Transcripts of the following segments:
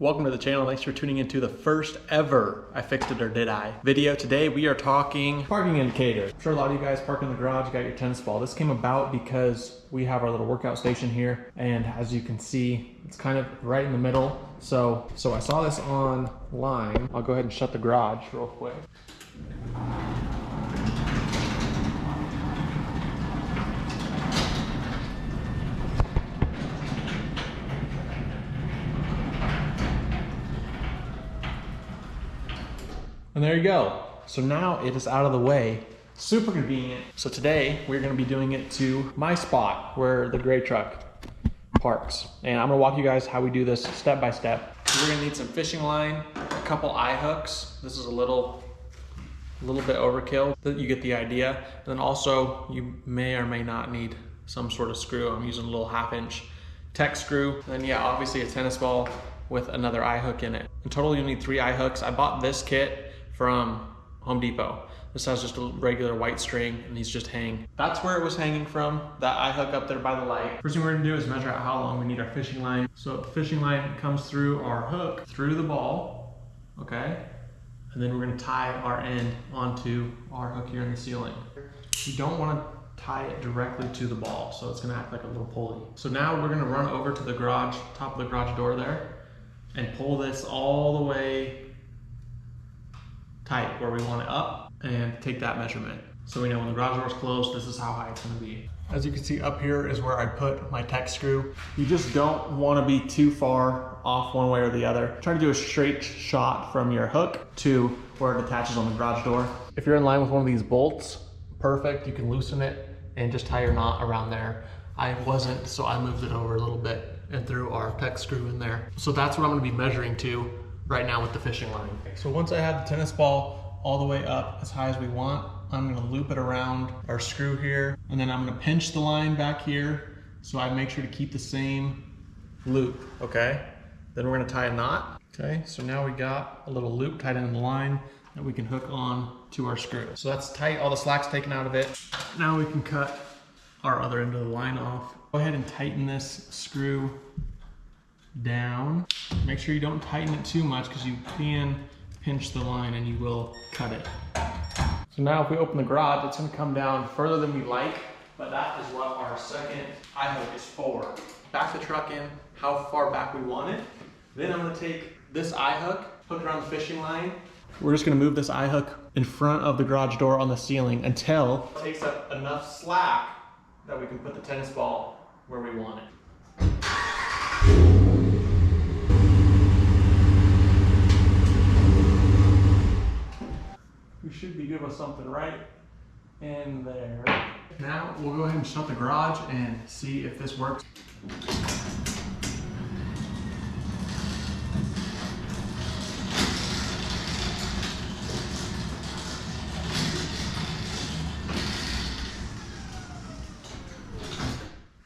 Welcome to the channel. Thanks for tuning into the first ever I Fixed It or Did I video. Today we are talking parking indicator. I'm sure a lot of you guys park in the garage, you got your tennis ball. This came about because we have our little workout station here, and as you can see, it's kind of right in the middle. So I saw this online. I'll go ahead and shut the garage real quick. And there you go. So now it is out of the way. Super convenient. So today we're gonna be doing it to my spot where the gray truck parks. And I'm gonna walk you guys how we do this step by step. We're gonna need some fishing line, a couple eye hooks. This is a little bit overkill, but you get the idea. And then also you may or may not need some sort of screw. I'm using a little 1/2" tech screw. And then yeah, obviously a tennis ball with another eye hook in it. In total, you'll need 3 eye hooks. I bought this kit from Home Depot. This has just a regular white string and these just hang. That's where it was hanging from, that eye hook up there by the light. First thing we're gonna do is measure out how long we need our fishing line. So the fishing line comes through our hook, through the ball, okay? And then we're gonna tie our end onto our hook here in the ceiling. You don't wanna tie it directly to the ball, so it's gonna act like a little pulley. So now we're gonna run over to the garage, top of the garage door there, and pull this all the way tight where we want it up and take that measurement. So we know when the garage door is closed, this is how high it's gonna be. As you can see, up here is where I put my tech screw. You just don't wanna be too far off one way or the other. Try to do a straight shot from your hook to where it attaches on the garage door. If you're in line with one of these bolts, perfect, you can loosen it and just tie your knot around there. I wasn't, so I moved it over a little bit and threw our tech screw in there. So that's what I'm gonna be measuring to right now with the fishing line. So once I have the tennis ball all the way up as high as we want, I'm gonna loop it around our screw here, and then I'm gonna pinch the line back here so I make sure to keep the same loop, okay? Then we're gonna tie a knot, okay? So now we got a little loop tied in the line that we can hook on to our screw. So that's tight, all the slack's taken out of it. Now we can cut our other end of the line off. Go ahead and tighten this screw down. Make sure you don't tighten it too much because you can pinch the line and you will cut it. So now if we open the garage, it's gonna come down further than we like, but that is what our second eye hook is for. Back the truck in how far back we want it. Then I'm gonna take this eye hook, hook it around the fishing line. We're just gonna move this eye hook in front of the garage door on the ceiling until it takes up enough slack that we can put the tennis ball where we want it. We should be good with something right in there. Now we'll go ahead and shut the garage and see if this works.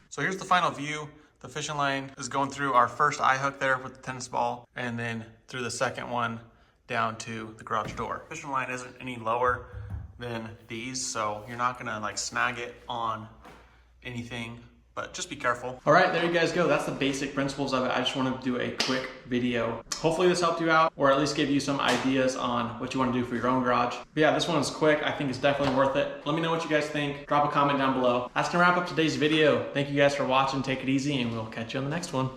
So here's the final view. The fishing line is going through our first eye hook there with the tennis ball, and then through the second one down to the garage door. Fishing line isn't any lower than these, so you're not gonna like snag it on anything, but just be careful. All right, there you guys go. That's the basic principles of it. I just wanted to do a quick video. Hopefully this helped you out, or at least give you some ideas on what you want to do for your own garage. But yeah, this one is quick. I think it's definitely worth it. Let me know what you guys think. Drop a comment down below. That's gonna wrap up today's video. Thank you guys for watching. Take it easy, and we'll catch you on the next one.